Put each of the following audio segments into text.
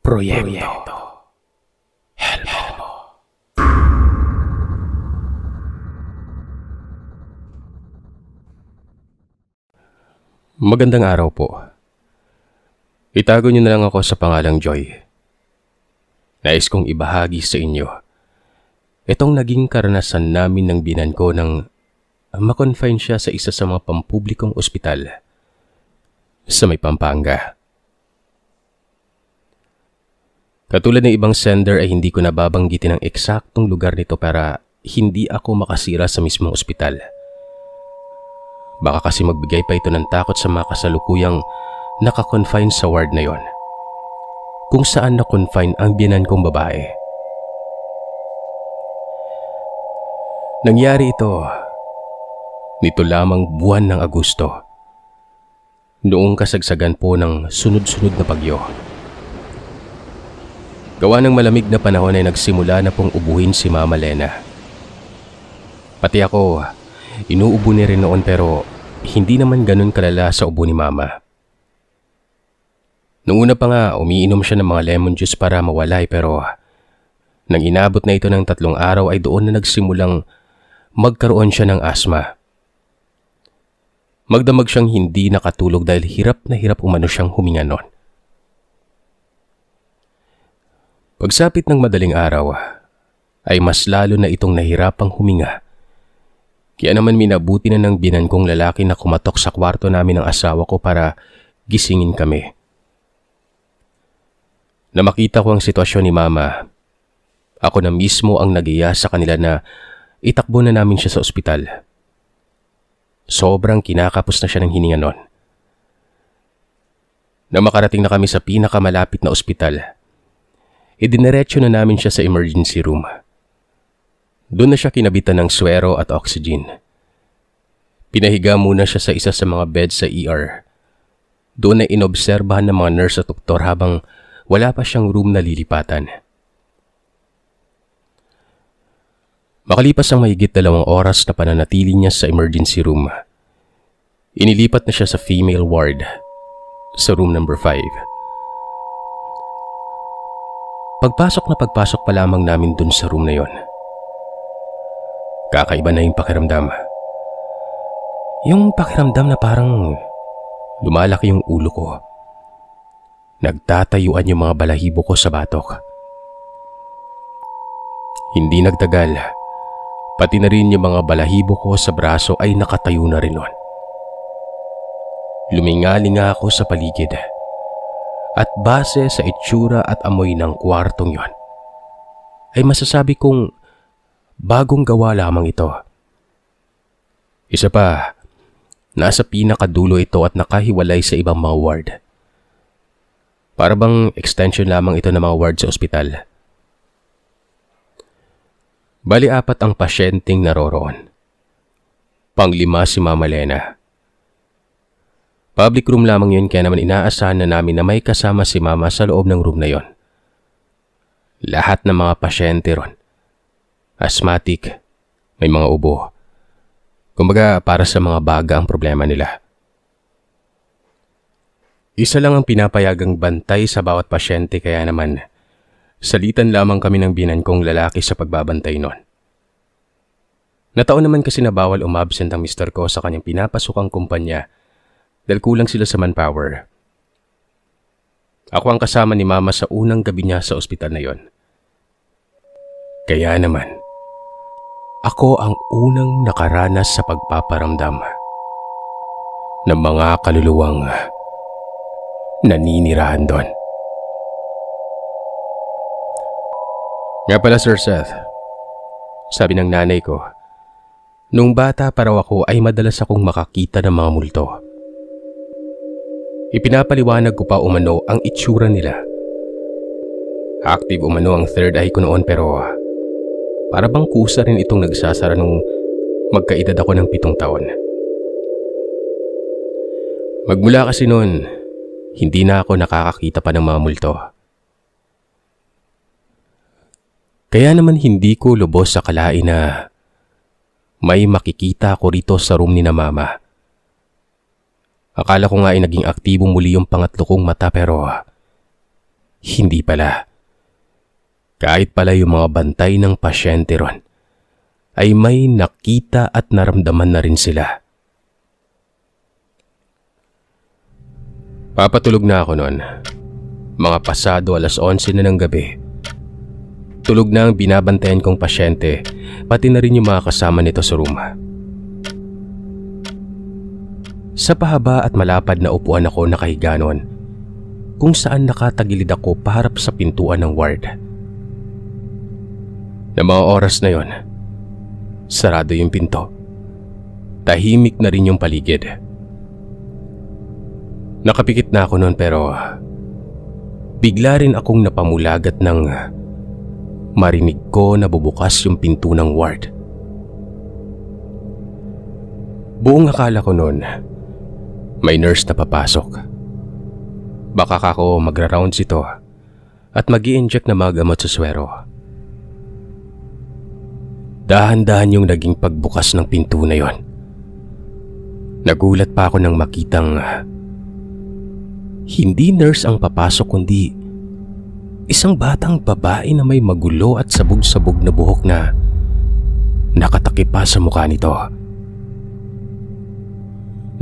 Proyekto Helmo. Magandang araw po. Itago niyo na lang ako sa pangalang Joy. Nais kong ibahagi sa inyo itong naging karanasan namin ng binan ko nang makonfine siya sa isa sa mga pampublikong ospital sa may Pampanga. Katulad ng ibang sender ay hindi ko nababanggitin ang eksaktong lugar nito para hindi ako makasira sa mismong ospital. Baka kasi magbigay pa ito ng takot sa mga kasalukuyang nakakonfine sa ward na yon, kung saan na-confine ang biyanan kong babae. Nangyari ito nito lamang buwan ng Agosto, noong kasagsagan po ng sunod-sunod na bagyo. Gawa ng malamig na panahon ay nagsimula na pong ubuhin si Mama Lena. Pati ako, inuubo ni rin noon pero hindi naman ganun kalala sa ubo ni Mama. Noong una pa nga, umiinom siya ng mga lemon juice para mawalay pero nang inabot na ito ng 3 araw ay doon na nagsimulang magkaroon siya ng asma. Magdamag siyang hindi nakatulog dahil hirap na hirap umano siyang huminga noon. Pagsapit ng madaling araw, ay mas lalo na itong nahirapang huminga. Kaya naman minabuti na ng binan kong lalaki na kumatok sa kwarto namin ng asawa ko para gisingin kami. Na makita ko ang sitwasyon ni Mama, ako na mismo ang nagiya sa kanila na itakbo na namin siya sa ospital. Sobrang kinakapos na siya ng hininga noon. Na makarating na kami sa pinakamalapit na ospital, idiniretso na namin siya sa emergency room. Doon na siya kinabitan ng swero at oxygen. Pinahiga muna siya sa isa sa mga bed sa ER. Doon na inobserbahan ng mga nurse at doktor habang wala pa siyang room na lilipatan. Makalipas ang mahigit 2 oras na pananatili niya sa emergency room, inilipat na siya sa female ward, sa room number 5. Pagpasok pa lamang namin dun sa room na yon, kakaiba na yung pakiramdam. Yung pakiramdam na parang lumalaki yung ulo ko. Nagtatayuan yung mga balahibo ko sa batok. Hindi nagtagal, pati na rin yung mga balahibo ko sa braso ay nakatayo na rin nun. Lumingalinga ako sa paligid. At base sa itsura at amoy ng kwartong yon, ay masasabi kong bagong gawa lamang ito. Isa pa, nasa pinakadulo ito at nakahiwalay sa ibang mga ward. Para bang extension lamang ito ng mga ward sa ospital. Bali 4 ang pasyenteng naroroon. Pang-5 si Mama Lena. Public room lamang yun kaya naman inaasahan na namin na may kasama si Mama sa loob ng room na yon. Lahat ng mga pasyente ron, asthmatic, may mga ubo. Kumbaga para sa mga baga ang problema nila. Isa lang ang pinapayagang bantay sa bawat pasyente kaya naman salitan lamang kami ng binan kong lalaki sa pagbabantay nun. Nataon naman kasi na bawal umabsent ang mister ko sa kanyang pinapasukang kumpanya dahil kulang sila sa manpower. Ako ang kasama ni Mama sa unang gabi niya sa ospital na yon. Kaya naman, ako ang unang nakaranas sa pagpaparamdam ng mga kaluluwang naninirahan doon. Nga pala Sir Seth, sabi ng nanay ko, nung bata pa raw ako ay madalas akong makakita ng mga multo. Ipinapaliwanag ko pa umano ang itsura nila. Active umano ang third eye ko noon pero para bang kusa rin itong nagsasara nung magkaedad ako ng 7 taon. Magmula kasi noon, hindi na ako nakakakita pa ng mga multo. Kaya naman hindi ko lubos sa kalain na may makikita ko rito sa room ni na Mama. Akala ko nga ay naging aktibong muli yung pangatlo kong mata pero Hindi pala. Kahit pala yung mga bantay ng pasyente ron, ay may nakita at naramdaman na rin sila. Papatulog na ako noon. Mga pasado 11:00 na ng gabi. Tulog na ang binabantayan kong pasyente, pati na rin yung mga kasama nito sa room. Sa pahaba at malapad na upuan ako nakahiga noon, kung saan nakatagilid ako paharap sa pintuan ng ward. Na mga oras na yon, sarado yung pinto. Tahimik na rin yung paligid. Nakapikit na ako noon pero bigla rin akong napamulagat ng marinig ko na bubukas yung pinto ng ward. Buong akala ko noon may nurse na papasok. Baka ako magra-rounds ito at mag-i-inject na mga gamot sa swero. Dahan-dahan yung naging pagbukas ng pinto na yon. Nagulat pa ako nang makitang hindi nurse ang papasok kundi isang batang babae na may magulo at sabog-sabog na buhok na nakatakip pa sa mukha nito.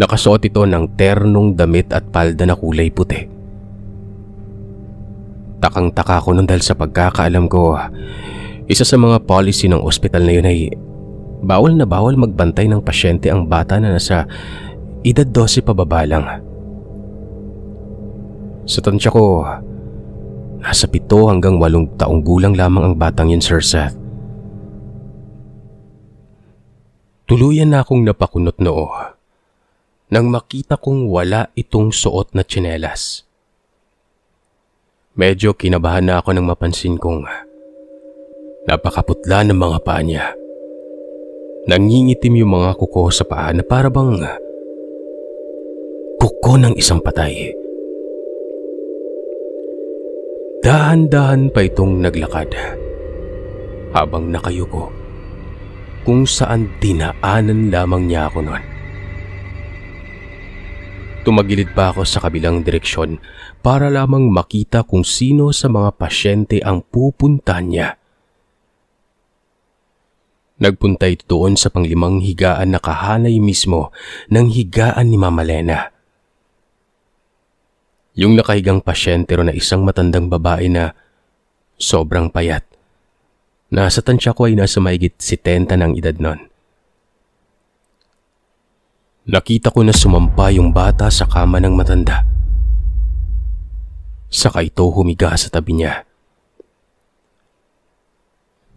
Nakasuot ito ng ternong damit at palda na kulay puti. Takang-taka ko nun dahil sa pagkakaalam ko, isa sa mga policy ng ospital na yun ay bawal na bawal magbantay ng pasyente ang bata na nasa edad 12 pababa lang. Sa tansya ko, nasa 7 hanggang 8 taong gulang lamang ang batang yun, Sir Seth. Tuluyan na akong napakunot noo nang makita kong wala itong suot na tsinelas. Medyo kinabahan na ako nang mapansin kong napakaputla ng mga paa niya. Nangingitim yung mga kuko sa paa na para bang kuko ng isang patay. Dahan-dahan pa itong naglakad habang nakayuko kung saan dinaanan lamang niya ako noon. Tumagilid pa ako sa kabilang direksyon para lamang makita kung sino sa mga pasyente ang pupuntahan niya. Nagpunta ito doon sa panglimang higaan na kahanay mismo ng higaan ni Mama Lena. Yung nakahigang pasyente ro na isang matandang babae na sobrang payat. Nasa tansya ko ay nasa mahigit 70 ng edad nun. Nakita ko na sumampa yung bata sa kama ng matanda. Saka ito humiga sa tabi niya.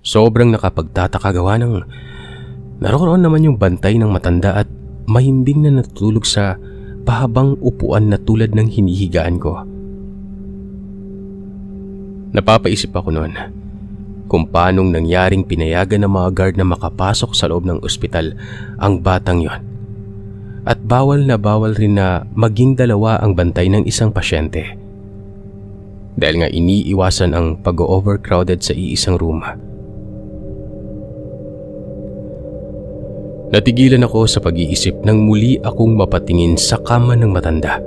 Sobrang nakapagtataka gawa ng naroon naman yung bantay ng matanda at mahimbing na natutulog sa pahabang upuan na tulad ng hinihigaan ko. Napapaisip ako noon kung paanong nangyaring pinayagan ng mga guard na makapasok sa loob ng ospital ang batang yon. At bawal na bawal rin na maging dalawa ang bantay ng isang pasyente. Dahil nga iniiwasan ang pag-overcrowded sa iisang room. Natigilan ako sa pag-iisip nang muli akong mapatingin sa kama ng matanda.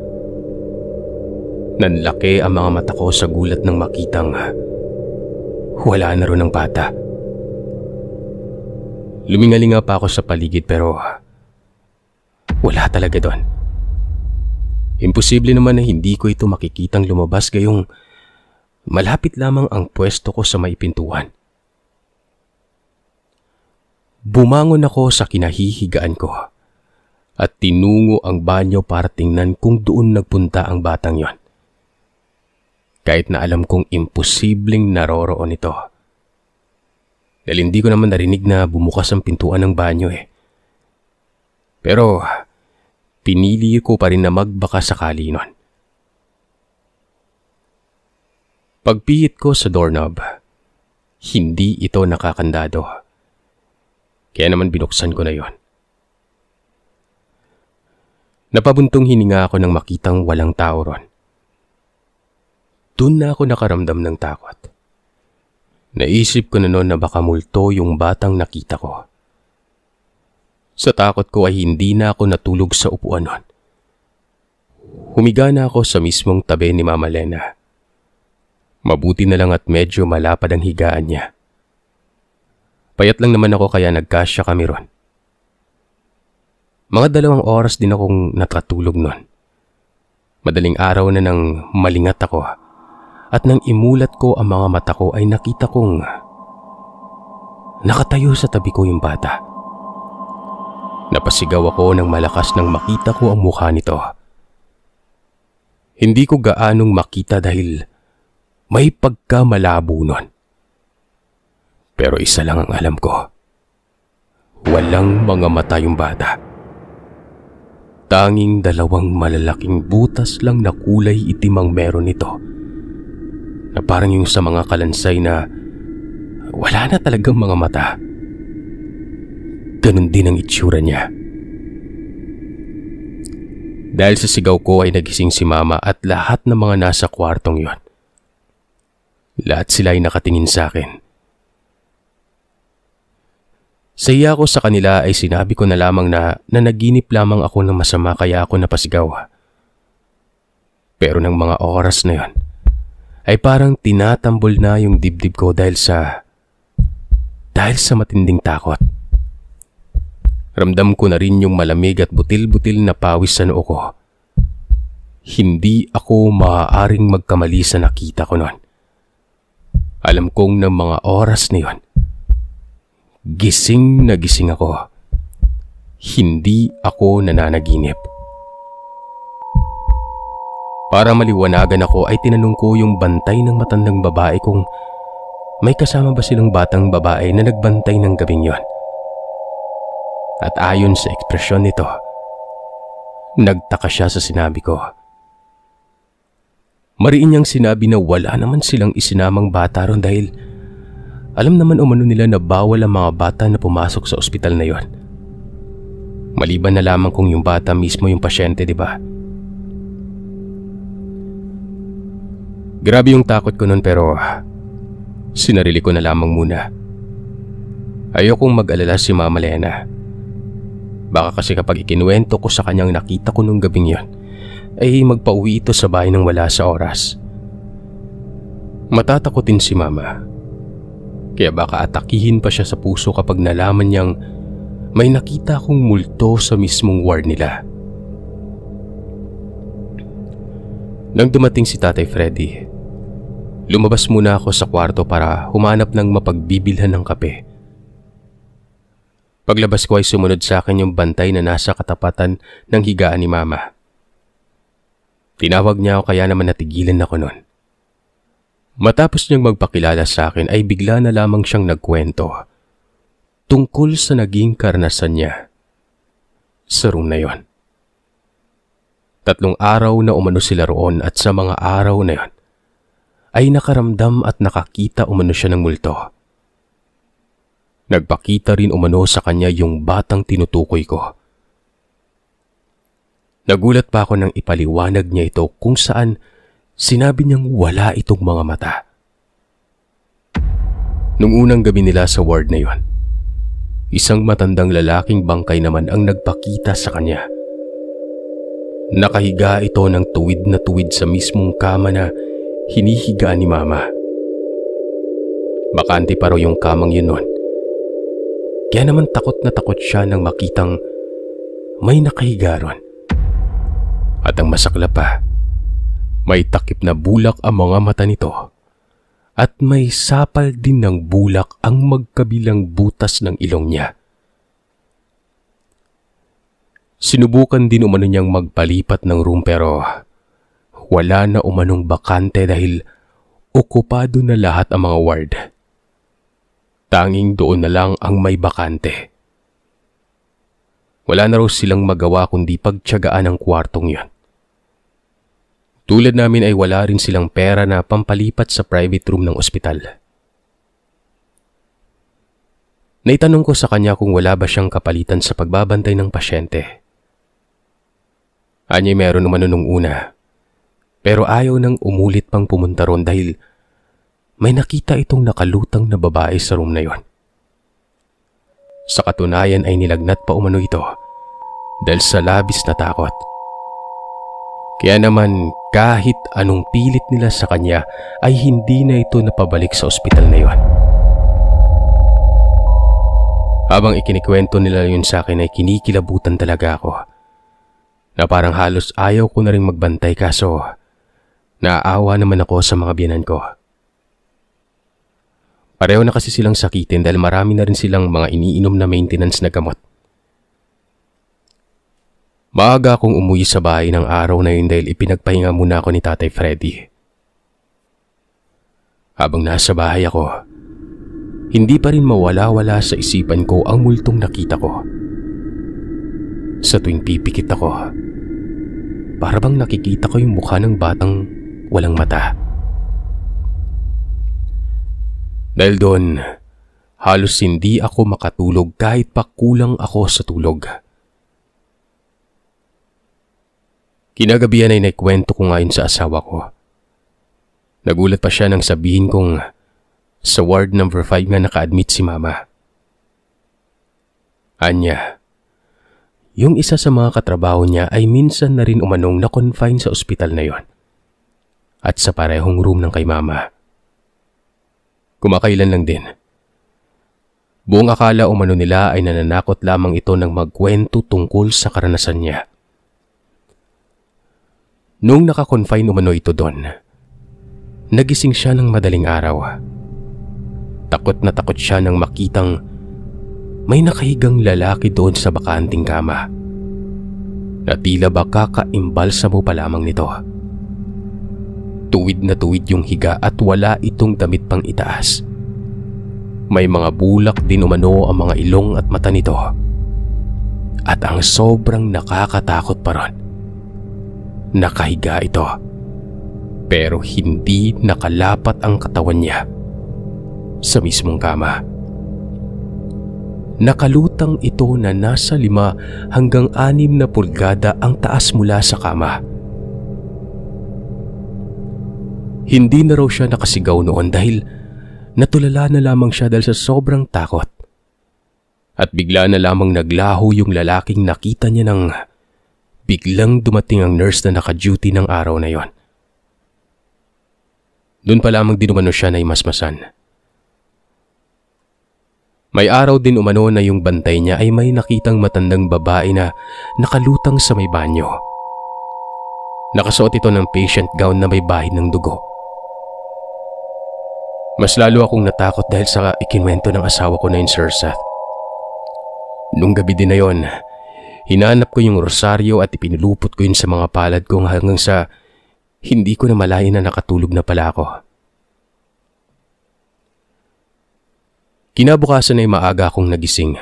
Nanlaki ang mga mata ko sa gulat nang makitang wala na ron ang bata. Lumingalinga pa ako sa paligid pero wala talaga doon. Imposible naman na hindi ko ito makikitang lumabas gayong malapit lamang ang pwesto ko sa may pintuan. Bumangon ako sa kinahihigaan ko at tinungo ang banyo para tingnan kung doon nagpunta ang batang yon. Kahit na alam kong imposibleng naroroon ito. Dahil hindi ko naman narinig na bumukas ang pintuan ng banyo eh. Pero pinili ko pa rin na magbaka sakali nun. Pagpihit ko sa doorknob, hindi ito nakakandado. Kaya naman binuksan ko na yon. Napabuntong hininga ako nang makitang walang tao ron. Doon na ako nakaramdam ng takot. Naisip ko na noon na baka multo yung batang nakita ko. Sa takot ko ay hindi na ako natulog sa upuan nun. Humiga na ako sa mismong tabi ni Mama Lena. Mabuti na lang at medyo malapad ang higaan niya. Payat lang naman ako kaya nagkasya kami ron. Mga 2 oras din akong nakatulog nun. Madaling araw na nang malingat ako at nang imulat ko ang mga mata ko ay nakita kong nakatayo sa tabi ko yung bata. Napasigaw ako ng malakas nang makita ko ang mukha nito. Hindi ko gaanong makita dahil may pagkamalabo nun. Pero isa lang ang alam ko. Walang mga mata yung bata. Tanging 2 malalaking butas lang na kulay itim ang meron nito. Na parang yung sa mga kalansay na wala na talagang mga mata. Ganun din ang itsura niya. Dahil sa sigaw ko ay nagising si Mama at lahat ng mga nasa kwartong yon. Lahat sila ay nakatingin sa akin. Sa iya ko sa kanila ay sinabi ko na lamang na naginip lamang ako ng masama kaya ako napasigaw. Pero ng mga oras na yon ay parang tinatambol na yung dibdib ko dahil sa matinding takot. Ramdam ko na rin yung malamig at butil-butil na pawis sa noo ko. Hindi ako maaaring magkamali sa nakita ko noon. Alam kong ng mga oras na yon, gising na gising ako. Hindi ako nananaginip. Para maliwanagan ako ay tinanong ko yung bantay ng matandang babae kung may kasama ba silang batang babae na nagbantay ng gabing yon. At ayon sa ekspresyon nito, nagtaka siya sa sinabi ko. Mariin niyang sinabi na wala naman silang isinamang bata ron dahil alam naman umano nila na bawal ang mga bata na pumasok sa ospital na yon. Maliban na lamang kung yung bata mismo yung pasyente, di ba? Grabe yung takot ko nun pero sinarili ko na lamang muna. Ayokong mag-alala si Mama Lena. Baka kasi kapag ikinuwento ko sa kanyang nakita ko nung gabing yon, ay magpauwi ito sa bahay nang wala sa oras. Matatakotin si Mama. Kaya baka atakihin pa siya sa puso kapag nalaman niyang may nakita akong multo sa mismong ward nila. Nang dumating si Tatay Freddy, lumabas muna ako sa kwarto para humanap ng mapagbibilhan ng kape. Paglabas ko ay sumunod sa akin yung bantay na nasa katapatan ng higaan ni Mama. Tinawag niya ako kaya naman natigilan ako nun. Matapos niyang magpakilala sa akin ay bigla na lamang siyang nagkwento tungkol sa naging karanasan niya sa room na yon. 3 araw na umano sila roon at sa mga araw na yon ay nakaramdam at nakakita umano siya ng multo. Nagpakita rin umano sa kanya yung batang tinutukoy ko. Nagulat pa ako nang ipaliwanag niya ito kung saan sinabi niyang wala itong mga mata. Nung unang gabi nila sa ward na yon, isang matandang lalaking bangkay naman ang nagpakita sa kanya. Nakahiga ito ng tuwid na tuwid sa mismong kama na hinihigaan ni Mama. Bakante pa raw yung kamang yun nun. Kaya naman takot na takot siya nang makitang may nakahiga ron. At ang masakla pa, may takip na bulak ang mga mata nito at may sapal din ng bulak ang magkabilang butas ng ilong niya. Sinubukan din umano niyang magpalipat ng room pero wala na umanong bakante dahil okupado na lahat ang mga ward. Tanging doon na lang ang may bakante. Wala na raw silang magawa kundi pagtiyagaan ang kwartong yon. Tulad namin ay wala rin silang pera na pampalipat sa private room ng ospital. Naitanong ko sa kanya kung wala ba siyang kapalitan sa pagbabantay ng pasyente. Anya'y meron naman nung una, pero ayaw nang umulit pang pumunta ron dahil may nakita itong nakalutang na babae sa room na yon. Sa katunayan ay nilagnat pa umano ito dahil sa labis na takot. Kaya naman kahit anong pilit nila sa kanya ay hindi na ito napabalik sa ospital na yon. Habang ikinikwento nila yun sa akin ay kinikilabutan talaga ako. Na parang halos ayaw ko na rin magbantay kaso naaawa naman ako sa mga biyenan ko. Pareho na kasi silang sakitin dahil marami na rin silang mga iniinom na maintenance na gamot. Maaga akong umuwi sa bahay ng araw na yun dahil ipinagpahinga muna ako ni Tatay Freddy. Habang nasa bahay ako, hindi pa rin mawala-wala sa isipan ko ang multong nakita ko. Sa tuwing pipikit ako, para bang nakikita ko yung mukha ng batang walang mata. Dahil doon, halos hindi ako makatulog kahit pa kulang ako sa tulog. Kinagabihan ay naikwento ko ngayon sa asawa ko. Nagulat pa siya nang sabihin kong sa ward number 5 nga naka-admit si Mama. Anya, yung isa sa mga katrabaho niya ay minsan na rin umanong na-confine sa ospital na yon. At sa parehong room ng kay Mama. Kumakailan lang din. Buong akala umano nila ay nananakot lamang ito ng magkwento tungkol sa karanasan niya. Noong naka-confine umano ito doon, nagising siya ng madaling araw. Takot na takot siya nang makitang may nakahigang lalaki doon sa bakanting kama. Na tila ba kakaimbalsamo pa lamang nito. Tuwid na tuwid yung higa at wala itong damit pang itaas. May mga bulak din umano ang mga ilong at mata nito. At ang sobrang nakakatakot pa ron. Nakahiga ito. Pero hindi nakalapat ang katawan niya sa mismong kama. Nakalutang ito na nasa 5 hanggang 6 na pulgada ang taas mula sa kama. Hindi na raw siya nakasigaw noon dahil natulala na lamang siya dahil sa sobrang takot. At bigla na lamang naglaho yung lalaking nakita niya nang biglang dumating ang nurse na naka-duty ng araw na yon. Doon pa lamang din umano siya na imasmasan. May araw din umano na yung bantay niya ay may nakitang matandang babae na nakalutang sa may banyo. Nakasuot ito ng patient gown na may bahid ng dugo. Mas lalo akong natakot dahil sa ikinwento ng asawa ko na yun, Sir Seth. Nung gabi din na yon, hinanap ko yung rosaryo at ipinulupot ko yun sa mga palad ko hanggang sa hindi ko na malayan na nakatulog na pala ako. Kinabukasan ay maaga akong nagising.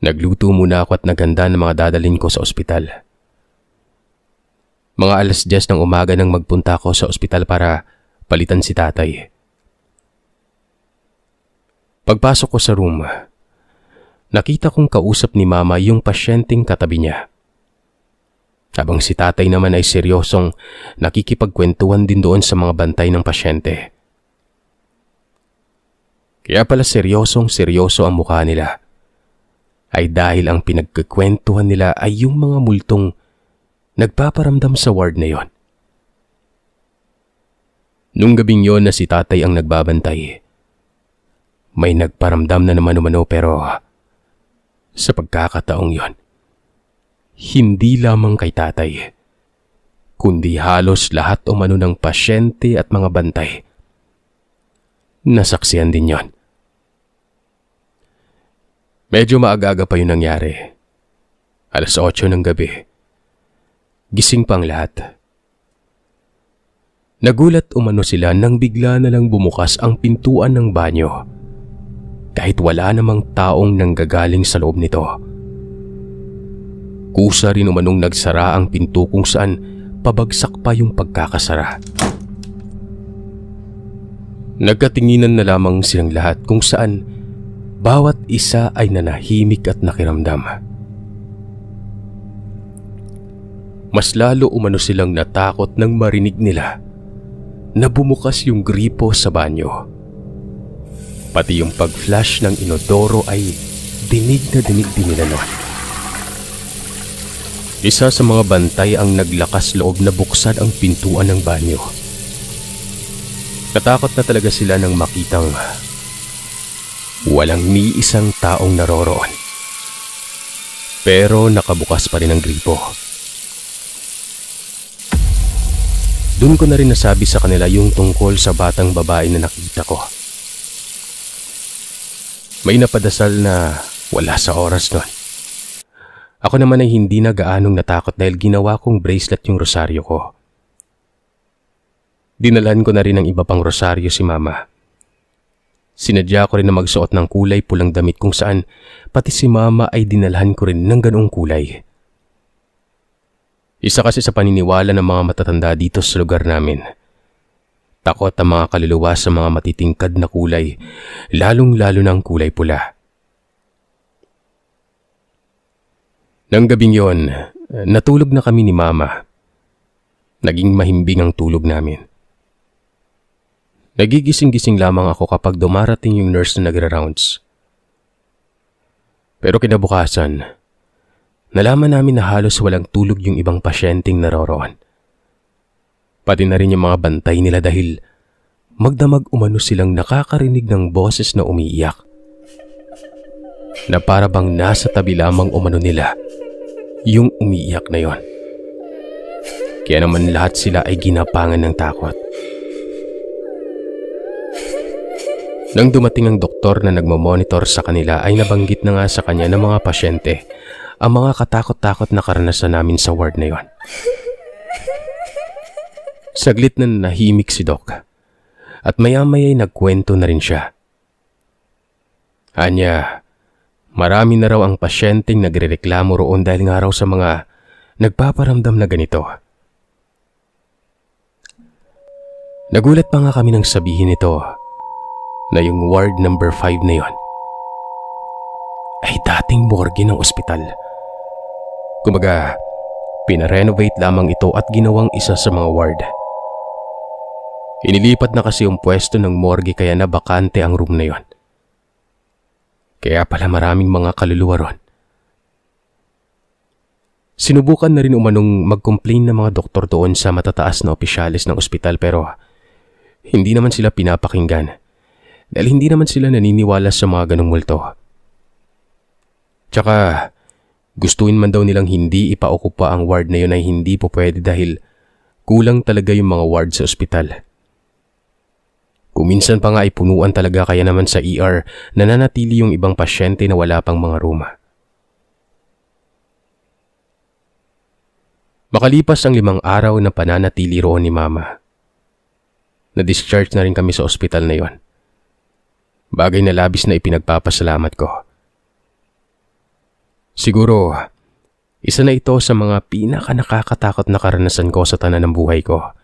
Nagluto muna ako at naghanda ng mga dadalhin ko sa ospital. Mga 10:00 ng umaga nang magpunta ako sa ospital para palitan si Tatay. Pagpasok ko sa room, nakita kong kausap ni Mama yung pasyenteng katabi niya. Habang si Tatay naman ay seryosong nakikipagkwentuhan din doon sa mga bantay ng pasyente. Kaya pala seryoso ang mukha nila ay dahil ang pinagkikwentuhan nila ay yung mga multong nagpaparamdam sa ward na yon. Nung gabing yon na si Tatay ang nagbabantay, may nagparamdam na naman umano pero sa pagkakataong yon, hindi lamang kay Tatay, kundi halos lahat umano ng pasyente at mga bantay. Nasaksihan din yon. Medyo maaga pa yun nangyari. 8:00 ng gabi. Gising pang lahat. Nagulat umano sila nang bigla na lang bumukas ang pintuan ng banyo. Kahit wala namang taong nanggagaling sa loob nito. Kusa rin umanong nagsara ang pinto kung saan pabagsak pa yung pagkakasara. Nagkatinginan na lamang silang lahat kung saan bawat isa ay nanahimik at nakiramdam. Mas lalo umano silang natakot nang marinig nila na bumukas yung gripo sa banyo. Pati yung pag-flush ng inodoro ay dinig na dinig din nila noon. Isa sa mga bantay ang naglakas loob na buksan ang pintuan ng banyo. Natakot na talaga sila nang makitang walang ni isang taong naroroon. Pero nakabukas pa rin ang gripo. Doon ko na rin nasabi sa kanila yung tungkol sa batang babae na nakita ko. May napadasal na wala sa oras nun. Ako naman ay hindi na gaanong natakot dahil ginawa kong bracelet yung rosaryo ko. Dinalan ko na rin ng iba pang rosaryo si Mama. Sinadya ko rin na magsuot ng kulay pulang damit kung saan pati si Mama ay dinalhan ko rin ng ganoong kulay. Isa kasi sa paniniwala ng mga matatanda dito sa lugar namin. Takot ang mga kaluluwa sa mga matitingkad na kulay, lalong-lalo na ang kulay pula. Nang gabing yon, natulog na kami ni Mama. Naging mahimbing ang tulog namin. Nagigising-gising lamang ako kapag dumarating yung nurse na nagra-rounds. Pero kinabukasan, nalaman namin na halos walang tulog yung ibang pasyenteng naroroon. Pati na rin yung mga bantay nila dahil magdamag umano silang nakakarinig ng boses na umiiyak. Na para bang nasa tabi lamang umano nila yung umiiyak na yon. Kaya naman lahat sila ay ginapangan ng takot. Nang dumating ang doktor na nagmamonitor sa kanila ay nabanggit na nga sa kanya ng mga pasyente ang mga katakot-takot na karanasan namin sa ward na yon. Saglit na nahimik si Doc at maya-maya ay nagkwento na rin siya. Anya, marami na raw ang pasyenteng nagrereklamo roon dahil nga raw sa mga nagpaparamdam na ganito. Nagulat pa nga kami nang sabihin ito na yung ward number 5 na yon ay dating morgue ng ospital. Kumbaga, pinarenovate lamang ito at ginawang isa sa mga ward. Inilipat na kasi yung pwesto ng morgue kaya nabakante ang room na yon. Kaya pala maraming mga kaluluwa ron. Sinubukan na rin umanong mag-complain ng mga doktor doon sa matataas na opisyalis ng ospital pero hindi naman sila pinapakinggan dahil hindi naman sila naniniwala sa mga ganong multo. Tsaka gustuin man daw nilang hindi ipaukupa ang ward na yun ay hindi po pwede dahil kulang talaga yung mga ward sa ospital. Kuminsan pa nga ay punuan talaga kaya naman sa ER nananatili yung ibang pasyente na wala pang mga room. Makalipas ang 5 araw na pananatili roon ni Mama, na-discharge na rin kami sa ospital na yon. Bagay na labis na ipinagpapasalamat ko. Siguro, isa na ito sa mga pinaka-nakakatakot na karanasan ko sa tanan ng buhay ko.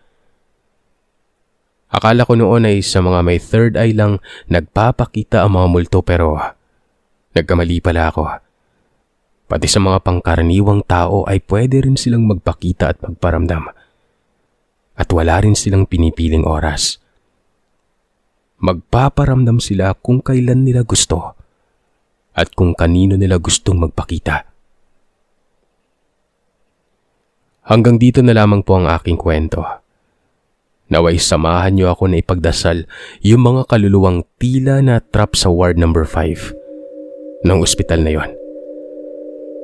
Akala ko noon ay sa mga may third eye lang nagpapakita ang mga multo pero nagkamali pala ako. Pati sa mga pangkaraniwang tao ay pwede rin silang magpakita at magparamdam. At wala rin silang pinipiling oras. Magpaparamdam sila kung kailan nila gusto at kung kanino nila gustong magpakita. Hanggang dito na lamang po ang aking kwento. Naway samahan niyo ako na ipagdasal yung mga kaluluwang tila na trap sa ward number 5 ng ospital na yon.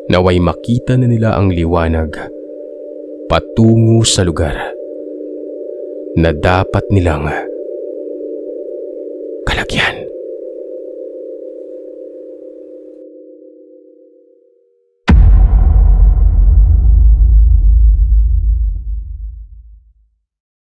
Naway makita na nila ang liwanag patungo sa lugar na dapat nilang kalagyan.